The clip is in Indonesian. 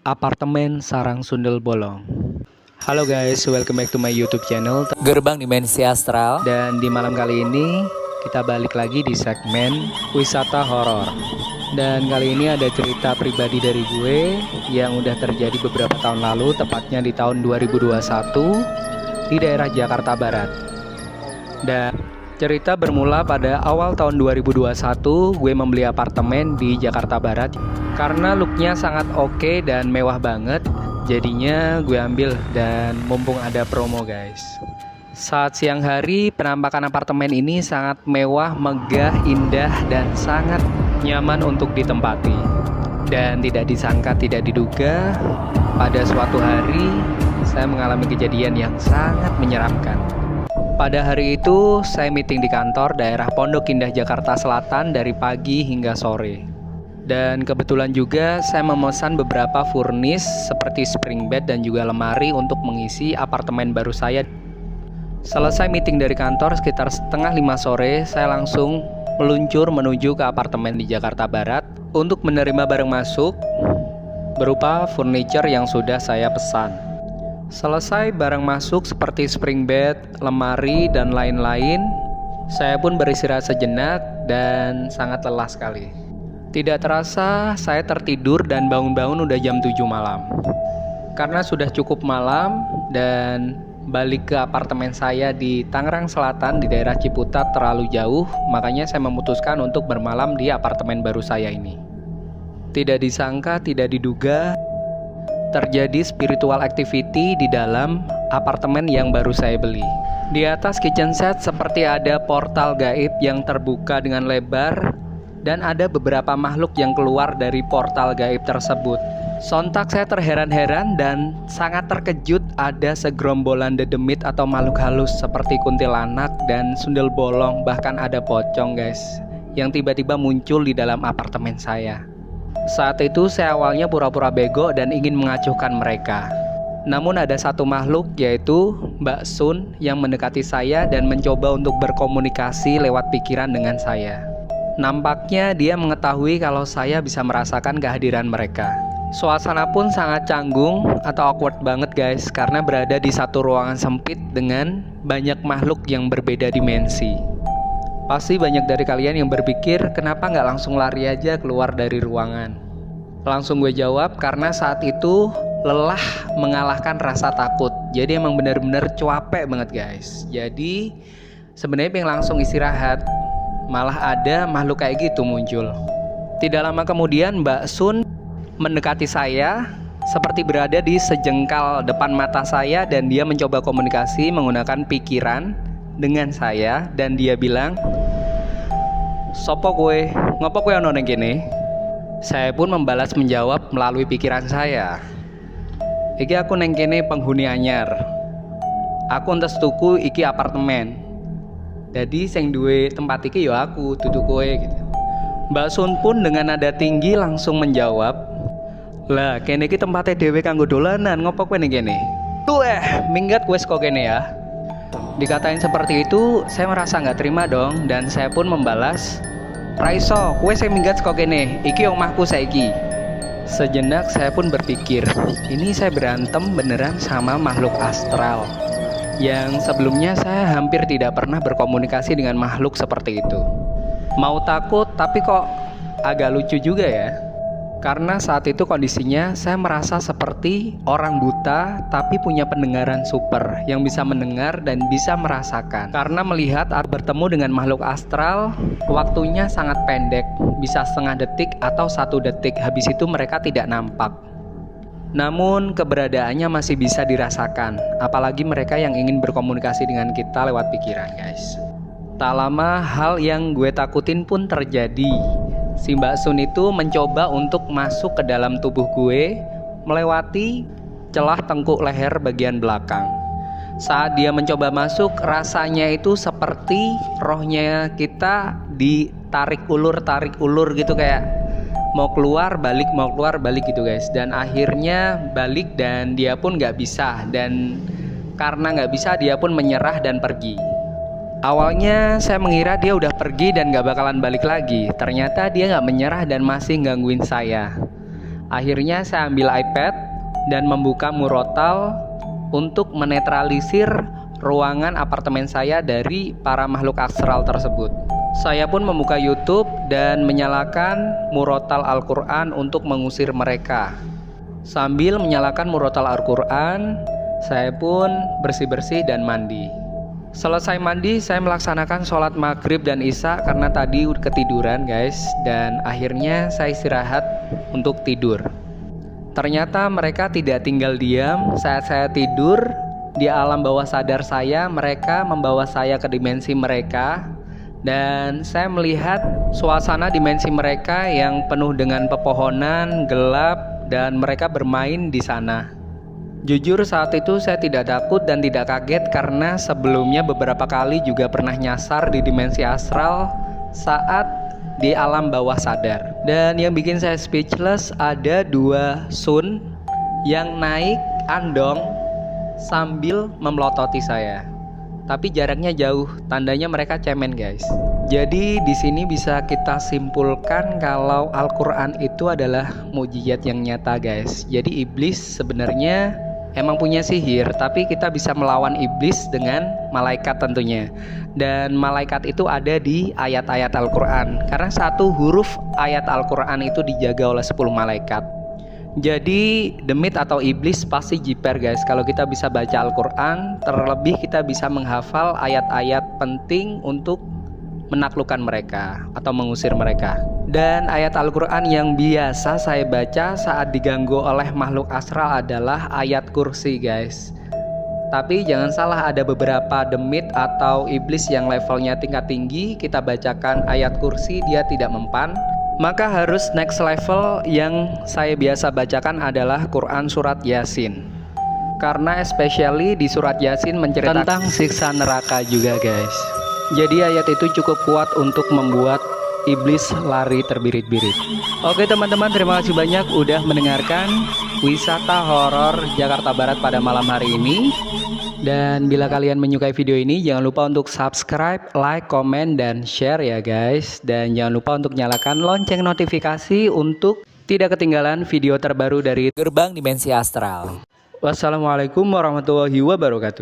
Apartemen Sarang Sundel Bolong. Halo guys, welcome back to my YouTube channel. Gerbang Dimensi Astral. Dan di malam kali ini kita balik lagi di segmen wisata horor. Dan kali ini ada cerita pribadi dari gue yang udah terjadi beberapa tahun lalu, tepatnya di tahun 2021 di daerah Jakarta Barat. Dan cerita bermula pada awal tahun 2021, gue membeli apartemen di Jakarta Barat. Karena looknya sangat oke dan mewah banget, jadinya gue ambil dan mumpung ada promo guys. Saat siang hari, penampakan apartemen ini sangat mewah, megah, indah, dan sangat nyaman untuk ditempati. Dan tidak disangka, tidak diduga, pada suatu hari saya mengalami kejadian yang sangat menyeramkan. Pada hari itu, saya meeting di kantor daerah Pondok Indah, Jakarta Selatan dari pagi hingga sore. Dan kebetulan juga saya memesan beberapa furnis seperti spring bed dan juga lemari untuk mengisi apartemen baru saya. Selesai meeting dari kantor sekitar setengah 5 sore, saya langsung meluncur menuju ke apartemen di Jakarta Barat untuk menerima barang masuk berupa furniture yang sudah saya pesan. Selesai barang masuk seperti spring bed, lemari, dan lain-lain, saya pun beristirahat sejenak dan sangat lelah sekali. Tidak terasa saya tertidur dan bangun-bangun udah jam 7 malam. Karena sudah cukup malam dan balik ke apartemen saya di Tangerang Selatan di daerah Ciputat terlalu jauh, makanya saya memutuskan untuk bermalam di apartemen baru saya ini. Tidak disangka, tidak diduga, terjadi spiritual activity di dalam apartemen yang baru saya beli. Di atas kitchen set seperti ada portal gaib yang terbuka dengan lebar, dan ada beberapa makhluk yang keluar dari portal gaib tersebut. Sontak saya terheran-heran dan sangat terkejut ada segerombolan dedemit atau makhluk halus seperti kuntilanak dan sundel bolong, bahkan ada pocong guys, yang tiba-tiba muncul di dalam apartemen saya. Saat itu saya awalnya pura-pura bego dan ingin mengacuhkan mereka. Namun ada satu makhluk yaitu Mbak Sun yang mendekati saya dan mencoba untuk berkomunikasi lewat pikiran dengan saya. Nampaknya dia mengetahui kalau saya bisa merasakan kehadiran mereka. Suasana pun sangat canggung atau awkward banget guys, karena berada di satu ruangan sempit dengan banyak makhluk yang berbeda dimensi. Pasti banyak dari kalian yang berpikir kenapa nggak langsung lari aja keluar dari ruangan. Langsung gue jawab, karena saat itu lelah mengalahkan rasa takut. Jadi emang bener-bener capek banget guys. Jadi sebenarnya pengen langsung istirahat, malah ada makhluk kayak gitu muncul. Tidak lama kemudian Mbak Sun mendekati saya seperti berada di sejengkal depan mata saya, dan dia mencoba komunikasi menggunakan pikiran dengan saya, dan dia bilang, "Sopo kowe? Ngopo kowe ono ning kene?" Saya pun membalas menjawab melalui pikiran saya, "Iki aku neng kene penghuni anyar. Aku entes tuku iki apartemen. Jadi sing duwe tempat iki ya aku, dudu kowe," gitu. Mbak Sun pun dengan nada tinggi langsung menjawab, "Lah kene iki tempate dhewe kanggo dolanan, ngopo kowe ning kene? Minggat wes kok kene ya." Dikatain seperti itu, saya merasa nggak terima dong, dan saya pun membalas, "Raiso, kowe sing minggat kok kene, iki omahku saiki." Sejenak saya pun berpikir, ini saya berantem beneran sama makhluk astral yang sebelumnya saya hampir tidak pernah berkomunikasi dengan makhluk seperti itu. Mau takut tapi kok agak lucu juga ya. Karena saat itu kondisinya saya merasa seperti orang buta tapi punya pendengaran super yang bisa mendengar dan bisa merasakan. Karena melihat atau bertemu dengan makhluk astral, waktunya sangat pendek, bisa setengah detik atau 1 detik, habis itu mereka tidak nampak. Namun keberadaannya masih bisa dirasakan, apalagi mereka yang ingin berkomunikasi dengan kita lewat pikiran guys. Tak lama hal yang gue takutin pun terjadi. Si Mbak Sun itu mencoba untuk masuk ke dalam tubuh gue melewati celah tengkuk leher bagian belakang. Saat dia mencoba masuk, rasanya itu seperti rohnya kita ditarik ulur gitu, kayak mau keluar balik gitu guys. Dan akhirnya balik dan dia pun nggak bisa, dan karena nggak bisa dia pun menyerah dan pergi. Awalnya saya mengira dia udah pergi dan gak bakalan balik lagi. Ternyata dia gak menyerah dan masih gangguin saya. Akhirnya saya ambil iPad dan membuka murotal untuk menetralisir ruangan apartemen saya dari para makhluk astral tersebut. Saya pun membuka YouTube dan menyalakan murotal Al-Quran untuk mengusir mereka. Sambil menyalakan murotal Al-Quran, saya pun bersih-bersih dan mandi. Selesai mandi, saya melaksanakan sholat maghrib dan isya karena tadi ketiduran guys. Dan akhirnya saya istirahat untuk tidur. Ternyata mereka tidak tinggal diam saat saya tidur. Di alam bawah sadar saya, mereka membawa saya ke dimensi mereka. Dan saya melihat suasana dimensi mereka yang penuh dengan pepohonan, gelap, dan mereka bermain di sana. Jujur saat itu saya tidak takut dan tidak kaget karena sebelumnya beberapa kali juga pernah nyasar di dimensi astral saat di alam bawah sadar. Dan yang bikin saya speechless, ada 2 sun yang naik andong sambil memelototi saya. Tapi jaraknya jauh, tandanya mereka cemen guys. Jadi di sini bisa kita simpulkan kalau Al-Quran itu adalah mukjizat yang nyata guys. Jadi iblis sebenarnya emang punya sihir, tapi kita bisa melawan iblis dengan malaikat tentunya. Dan malaikat itu ada di ayat-ayat Al-Quran, karena satu huruf ayat Al-Quran itu dijaga oleh 10 malaikat. Jadi demit atau iblis pasti jiper guys kalau kita bisa baca Al-Quran. Terlebih kita bisa menghafal ayat-ayat penting untuk menaklukkan mereka atau mengusir mereka. Dan ayat Al-Quran yang biasa saya baca saat diganggu oleh makhluk astral adalah ayat kursi guys. Tapi jangan salah, ada beberapa demit atau iblis yang levelnya tingkat tinggi. Kita bacakan ayat kursi, dia tidak mempan. Maka harus next level yang saya biasa bacakan adalah Quran Surat Yasin. Karena especially di Surat Yasin menceritakan tentang siksa neraka juga guys. Jadi ayat itu cukup kuat untuk membuat iblis lari terbirit-birit. Oke teman-teman, terima kasih banyak udah mendengarkan wisata horor Jakarta Barat pada malam hari ini. Dan bila kalian menyukai video ini, jangan lupa untuk subscribe, like, komen, dan share ya guys. Dan jangan lupa untuk nyalakan lonceng notifikasi untuk tidak ketinggalan video terbaru dari Gerbang Dimensi Astral. Wassalamualaikum warahmatullahi wabarakatuh.